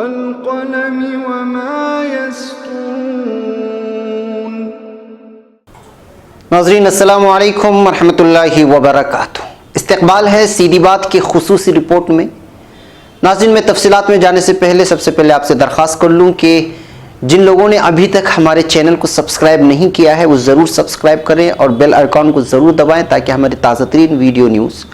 वल्क़लमि वमा यस्तूरून। नाज़रीन अस्सलामु अलैकुम वरहमतुल्लाहि वबरकातुहू। इस्तक़बाल है सीधी बात की खुसूसी रिपोर्ट में। नाज़रीन, मैं तफसीलात में जाने से पहले सबसे पहले आपसे दरख्वास्त कर लूँ कि जिन लोगों ने अभी तक हमारे चैनल को सब्सक्राइब नहीं किया है वो ज़रूर सब्सक्राइब करें और बेल आइकॉन को ज़रूर दबाएं ताकि हमारी ताज़ा तरीन वीडियो न्यूज़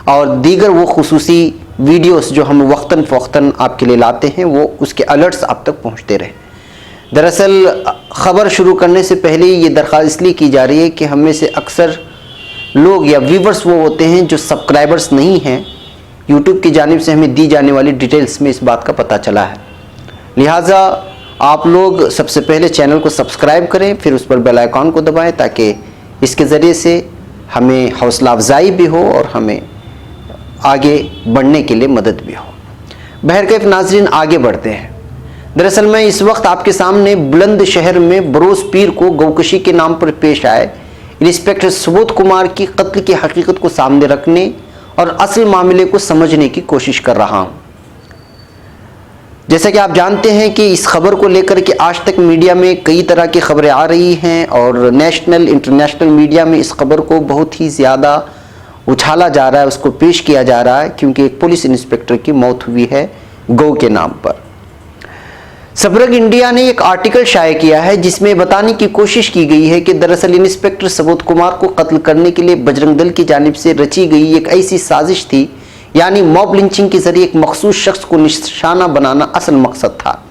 और दीगर वो खुसूसी वीडियोस जो हम वक्तन फ़वक्तन आपके लिए लाते हैं वो उसके अलर्ट्स आप तक पहुँचते रहें। दरअसल ख़बर शुरू करने से पहले ये दरख्वास्त इसलिए की जा रही है कि हम में से अक्सर लोग या व्यूवर्स वो होते हैं जो सब्सक्राइबर्स नहीं हैं। यूट्यूब की जानिब से हमें दी जाने वाली डिटेल्स में इस बात का पता चला है। लिहाजा आप लोग सबसे पहले चैनल को सब्सक्राइब करें, फिर उस पर बेल आइकॉन को दबाएं ताकि इसके ज़रिए से हमें हौसला अफजाई भी हो और हमें आगे बढ़ने के लिए मदद भी हो। बहरकैफ नाज़रीन, आगे बढ़ते हैं। दरअसल मैं इस वक्त आपके सामने बुलंदशहर में बरोज़ पीर को गौकशी के नाम पर पेश आए इंस्पेक्टर सुबोध कुमार की कत्ल की हकीकत को सामने रखने और असल मामले को समझने की कोशिश कर रहा हूँ। जैसा कि आप जानते हैं कि इस खबर को लेकर के आज तक मीडिया में कई तरह की खबरें आ रही हैं और नेशनल इंटरनेशनल मीडिया में इस खबर को बहुत ही ज़्यादा उछाला जा रहा है, उसको पेश किया जा रहा है क्योंकि एक पुलिस इंस्पेक्टर की मौत हुई है गौ के नाम पर। सबरंग इंडिया ने एक आर्टिकल शाये किया है जिसमें बताने की कोशिश की गई है कि दरअसल इंस्पेक्टर सुबोध कुमार को कत्ल करने के लिए बजरंग दल की जानिब से रची गई एक ऐसी साजिश थी, यानी मॉब लिंचिंग के जरिए एक मखसूस शख्स को निशाना बनाना असल मकसद था।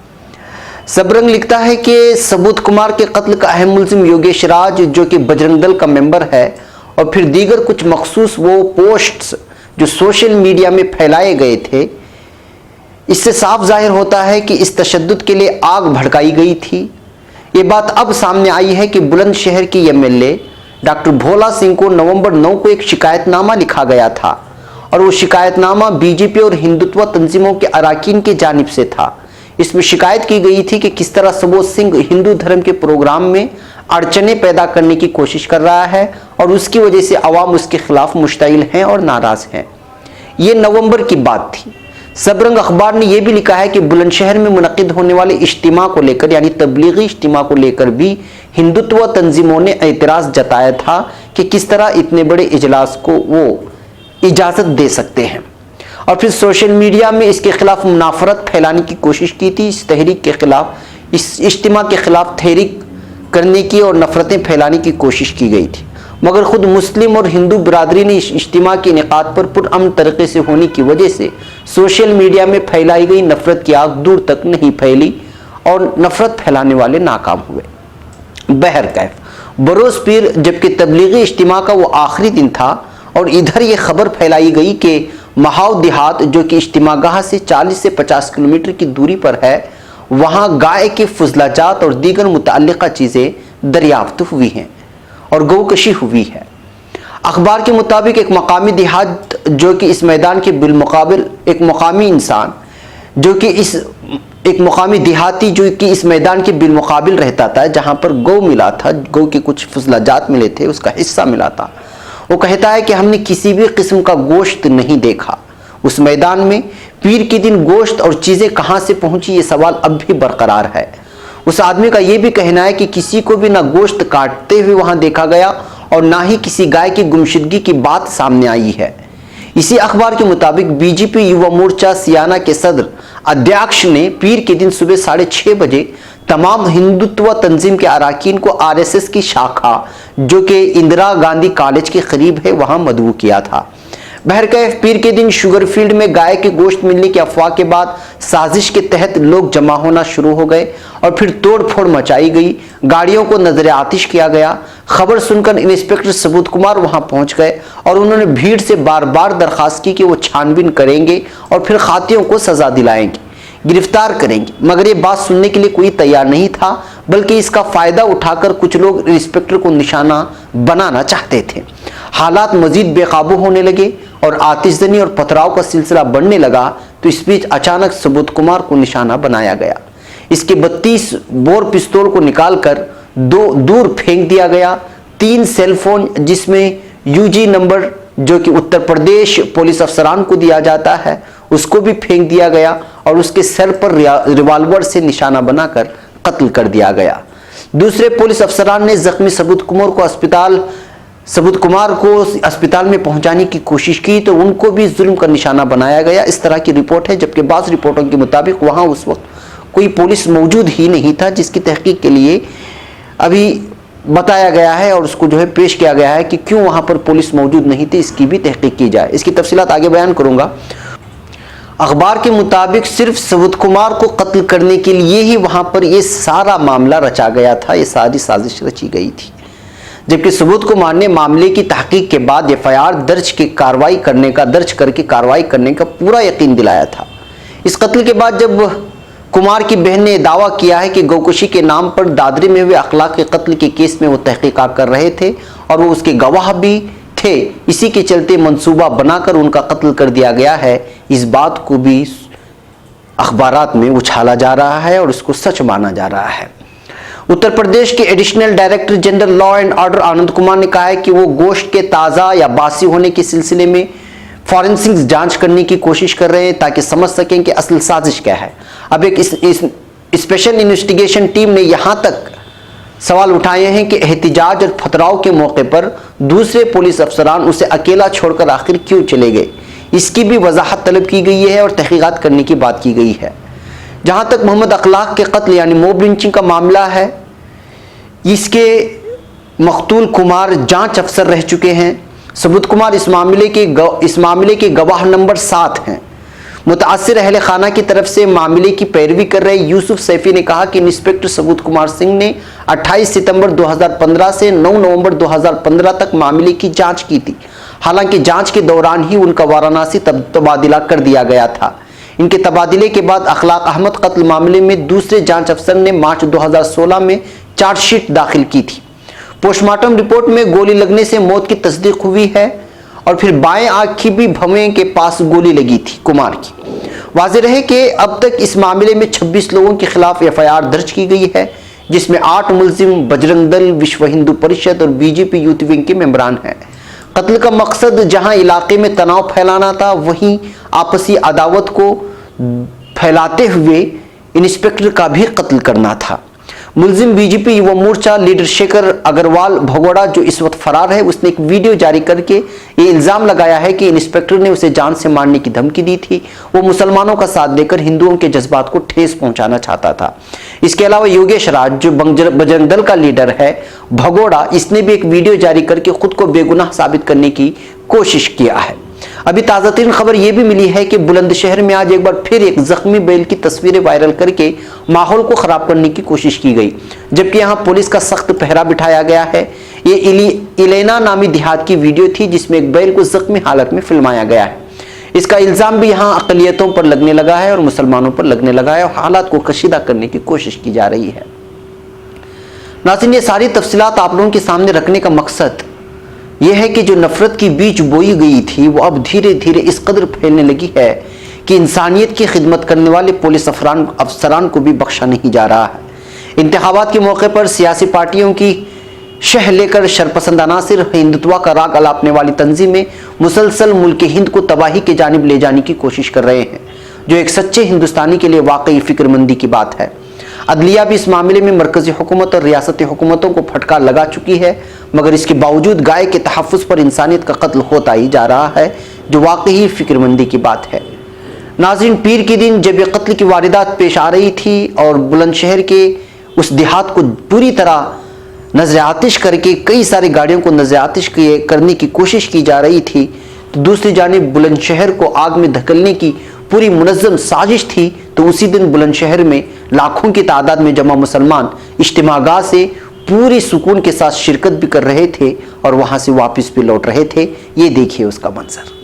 सबरंग लिखता है कि सुबोध कुमार के कत्ल का अहम मुल्जिम योगेश राज जो कि बजरंग दल का मेंबर है और फिर दीगर कुछ मखसूस वो पोस्ट्स जो सोशल मीडिया में फैलाए गए थे, इससे साफ जाहिर होता है कि इस तशद्दुद के लिए आग भड़काई गई थी। ये बात अब सामने आई है कि बुलंदशहर की एमएलए डॉक्टर भोला सिंह को नवंबर 9 को एक शिकायतनामा लिखा गया था और वो शिकायतनामा बीजेपी और हिंदुत्व तंजीमों के अराकीन की जानिब से था। इसमें शिकायत की गई थी कि किस तरह सुबोध सिंह हिंदू धर्म के प्रोग्राम में अड़चने पैदा करने की कोशिश कर रहा है और उसकी वजह से अवाम उसके खिलाफ मुश्तइल हैं और नाराज हैं। ये नवंबर की बात थी। सबरंग अखबार ने यह भी लिखा है कि बुलंदशहर में मुनक्किद होने वाले इज्तिमा को लेकर यानी तबलीगी इज्तिमा को लेकर भी हिंदुत्व तंजीमों ने एतराज़ जताया था कि किस तरह इतने बड़े इजलास को वो इजाज़त दे सकते हैं और फिर सोशल मीडिया में इसके खिलाफ मुनाफरत फैलाने की कोशिश की थी। इस तहरीक के खिलाफ, इस इज्तिमा के खिलाफ तहरीक करने की और नफरतें फैलाने की कोशिश की गई थी, मगर खुद मुस्लिम और हिंदू बरादरी ने इस इज्तिमा के इनेकाद पर पुरअमन तरीके से होने की वजह से सोशल मीडिया में फैलाई गई नफरत की आग दूर तक नहीं फैली और नफरत फैलाने वाले नाकाम हुए। बहरकैफ बरोज़ पीर जबकि तबलीगी इज्तिमा का वो आखिरी दिन था और इधर ये खबर फैलाई गई कि महाव देहात जो कि इज्तिमागाह से 40 से 50 किलोमीटर की दूरी पर है, वहाँ गाय के फुजलाजात और दीगर मुतअल्लिका चीज़ें दरियाफ्त हुई हैं और गौकशी हुई है। अखबार के मुताबिक एक मकामी देहात जो कि इस मैदान के बिलमुकाबिल एक मकामी इंसान जो कि एक मकामी देहाती जो कि इस मैदान के बिलमुकाबिल रहता था जहाँ पर गौ मिला था, गौ के कुछ फुजलाजात मिले थे, उसका हिस्सा मिला था। वो कहता है कि हमने किसी भी किस्म का गोश्त नहीं देखा उस मैदान में। पीर के दिन गोश्त और चीज़ें कहाँ से पहुँची ये सवाल अब भी बरकरार है। उस आदमी का ये भी कहना है कि किसी को भी ना गोश्त काटते हुए वहाँ देखा गया और ना ही किसी गाय की गुमशुदगी की बात सामने आई है। इसी अखबार के मुताबिक बीजेपी युवा मोर्चा सियाना के सदर अध्यक्ष ने पीर के दिन सुबह 6:30 बजे तमाम हिंदुत्व तंजीम के अराकीन को आरएसएस की शाखा जो कि इंदिरा गांधी कॉलेज के करीब है वहां मदऊ किया था। बहरकैफ पीर के दिन शुगर फील्ड में गाय के गोश्त मिलने की अफवाह के बाद साजिश के तहत लोग जमा होना शुरू हो गए और फिर तोड़ फोड़ मचाई गई, गाड़ियों को नजर आतिश किया गया। खबर सुनकर इंस्पेक्टर सुबोध कुमार वहां पहुंच गए और उन्होंने भीड़ से बार बार दरखास्त की कि वो छानबीन करेंगे और फिर खातियों को सजा दिलाएंगे, गिरफ्तार करेंगे, मगर ये बात सुनने के लिए कोई तैयार नहीं था, बल्कि इसका फायदा उठाकर कुछ लोग इंस्पेक्टर को निशाना बनाना चाहते थे। हालात मजीद बेकाबू होने लगे और आतिशजनी और पथराव का सिलसिला बढ़ने लगा तो इस बीच अचानक सुबोध कुमार को निशाना बनाया गया। इसके 32 बोर पिस्तौल को निकालकर दूर फेंक दिया गया। 3 सेलफोन जिसमें यूजी नंबर जो कि उत्तर प्रदेश पुलिस अफसरान को दिया जाता है उसको भी फेंक दिया गया और उसके सर पर रिवॉल्वर से निशाना बनाकर कत्ल कर दिया गया। दूसरे पुलिस अफसरान ने जख्मी सबूत कुमार को अस्पताल में पहुंचाने की कोशिश की तो उनको भी जुल्म का निशाना बनाया गया, इस तरह की रिपोर्ट है। जबकि बाज़ रिपोर्टों के मुताबिक वहां उस वक्त कोई पुलिस मौजूद ही नहीं था, जिसकी तहकीक के लिए अभी बताया गया है और उसको जो है पेश किया गया है कि क्यों वहां पर पुलिस मौजूद नहीं थी, इसकी भी तहकीक की जाए। इसकी तफसीलात आगे बयान करूंगा। अखबार के मुताबिक सिर्फ सबूत कुमार को कत्ल करने के लिए ही वहां पर यह सारा मामला रचा गया था, यह सारी साजिश रची गई थी। जबकि सबूत कुमार ने मामले की तहकीक के बाद एफआईआर दर्ज करके कार्रवाई करने का पूरा यकीन दिलाया था। इस कत्ल के बाद जब कुमार की बहन ने दावा किया है कि गौकशी के नाम पर दादरी में हुए अखलाक के कत्ल के केस में वो तहकीकात कर रहे थे और वो उसके गवाह भी थे, इसी के चलते मंसूबा बनाकर उनका कत्ल कर दिया गया है, इस बात को भी अखबारात में उछाला जा रहा है और उसको सच माना जा रहा है। उत्तर प्रदेश के additional director general law and order Anand Kumar ने कहा है कि वो गोश्त के ताज़ा या बासी होने के सिलसिले में फॉरेंसिक जांच करने की कोशिश कर रहे हैं ताकि समझ सकें कि असल साजिश क्या है। अब एक स्पेशल इन्वेस्टिगेशन टीम ने यहां तक सवाल उठाए हैं कि एहतिजाज और फतराव के मौके पर दूसरे पुलिस अफसरान उसे अकेला छोड़कर आखिर क्यों चले गए, इसकी भी वजाहत तलब की गई है और तहकीकात करने की बात की गई है। जहां तक मोहम्मद अखलाक के कत्ल यानी मॉब लिंचिंग का मामला है, इसके मकतूल कुमार जांच अफसर रह चुके हैं। सबूत कुमार इस मामले के गवाह नंबर 7 हैं। मुतासिर अहले खाना की तरफ से मामले की पैरवी कर रहे यूसुफ सैफी ने कहा कि इंस्पेक्टर सबूत कुमार सिंह ने 28 सितंबर 2015 से 9 नवंबर 2015 तक मामले की जांच की थी। हालांकि जांच के दौरान ही उनका वाराणसी तबादला कर दिया गया था। इनके तबादले के बाद अखलाक अहमद कत्ल मामले में दूसरे जांच अफसर ने मार्च 2016 में चार्जशीट दाखिल की थी। पोस्टमार्टम रिपोर्ट में गोली लगने से मौत की तस्दीक हुई है और फिर बाएं आंख की भी भवें के पास गोली लगी थी कुमार की। वाज़ेह रहे कि अब तक इस मामले में 26 लोगों के खिलाफ एफआईआर दर्ज की गई है, जिसमें 8 मुलजिम बजरंग दल, विश्व हिंदू परिषद और बीजेपी यूथ विंग के मेंबरान हैं। कत्ल का मकसद जहां इलाके में तनाव फैलाना था, वहीं आपसी अदावत को फैलाते हुए इंस्पेक्टर का भी कत्ल करना था। मुलजिम बीजेपी युवा मोर्चा लीडर शेखर अग्रवाल भगोड़ा, जो इस वक्त फरार है, उसने एक वीडियो जारी करके ये इल्जाम लगाया है कि इंस्पेक्टर ने उसे जान से मारने की धमकी दी थी। वो मुसलमानों का साथ देकर हिंदुओं के जज्बात को ठेस पहुंचाना चाहता था। इसके अलावा योगेश राज, जो बजरंग दल का लीडर है भगोड़ा, इसने भी एक वीडियो जारी करके खुद को बेगुनाह साबित करने की कोशिश किया है। अभी ताज़ा तरीन खबर यह भी मिली है कि बुलंदशहर में आज एक बार फिर एक जख्मी बैल की तस्वीरें वायरल करके माहौल को खराब करने की कोशिश की गई, जबकि यहां पुलिस का सख्त पहरा बिठाया गया है। ये इलेना नामी देहात की वीडियो थी जिसमें एक बैल को जख्मी हालत में फिल्माया गया है। इसका इल्जाम भी यहां अकलियतों पर लगने लगा है और मुसलमानों पर लगने लगा है और हालात को कशीदा करने की कोशिश की जा रही है। नाज़रीन, ये सारी तफसीलात आप लोगों के सामने रखने का मकसद यह है कि जो नफरत की बीज बोई गई थी वो अब धीरे धीरे इस कदर फैलने लगी है कि इंसानियत की खिदमत करने वाले पुलिस अफसरान को भी बख्शा नहीं जा रहा है। इंतखाबात के मौके पर सियासी पार्टियों की शह लेकर शरपसंद अनासिर हिंदुत्व का राग अलापने वाली तंजीमें मुसलसल मुल्क हिंद को तबाही के जानिब ले जाने की कोशिश कर रहे हैं, जो एक सच्चे हिंदुस्तानी के लिए वाकई फिक्रमंदी की बात है। अदलिया भी इस मामले में मरकजी हुकूमत और रियासती हुकूमतों को फटकार लगा चुकी है, मगर इसके बावजूद गाय के तहफ़्फ़ुज़ पर इंसानियत का कत्ल होता ही जा रहा है, जो वाकई फिक्रमंदी की बात है। नाज़रीन, पीर के दिन जब ये कत्ल की वारदात पेश आ रही थी और बुलंदशहर के उस देहात को पूरी तरह नज़र आतिश करके कई सारी गाड़ियों को नज़र आतिश करने की कोशिश की जा रही थी, तो दूसरी जानिब बुलंदशहर को आग में धकेलने की पूरी मुनज़्ज़म साजिश थी। तो उसी दिन बुलंदशहर में लाखों की तादाद में जमा मुसलमान इज्तिमागाह से पूरी सुकून के साथ शिरकत भी कर रहे थे और वहाँ से वापस भी लौट रहे थे। ये देखिए उसका मंजर।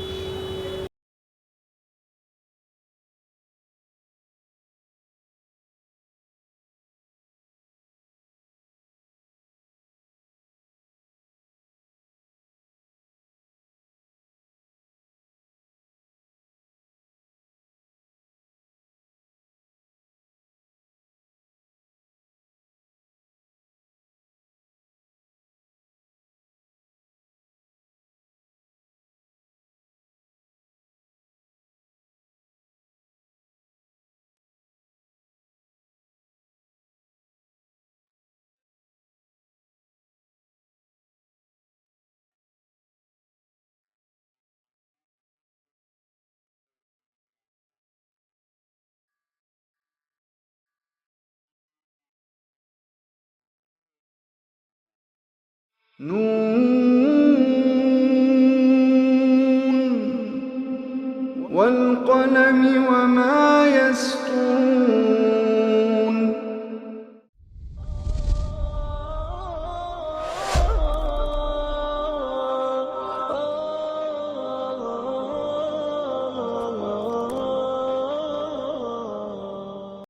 नून वल क़लम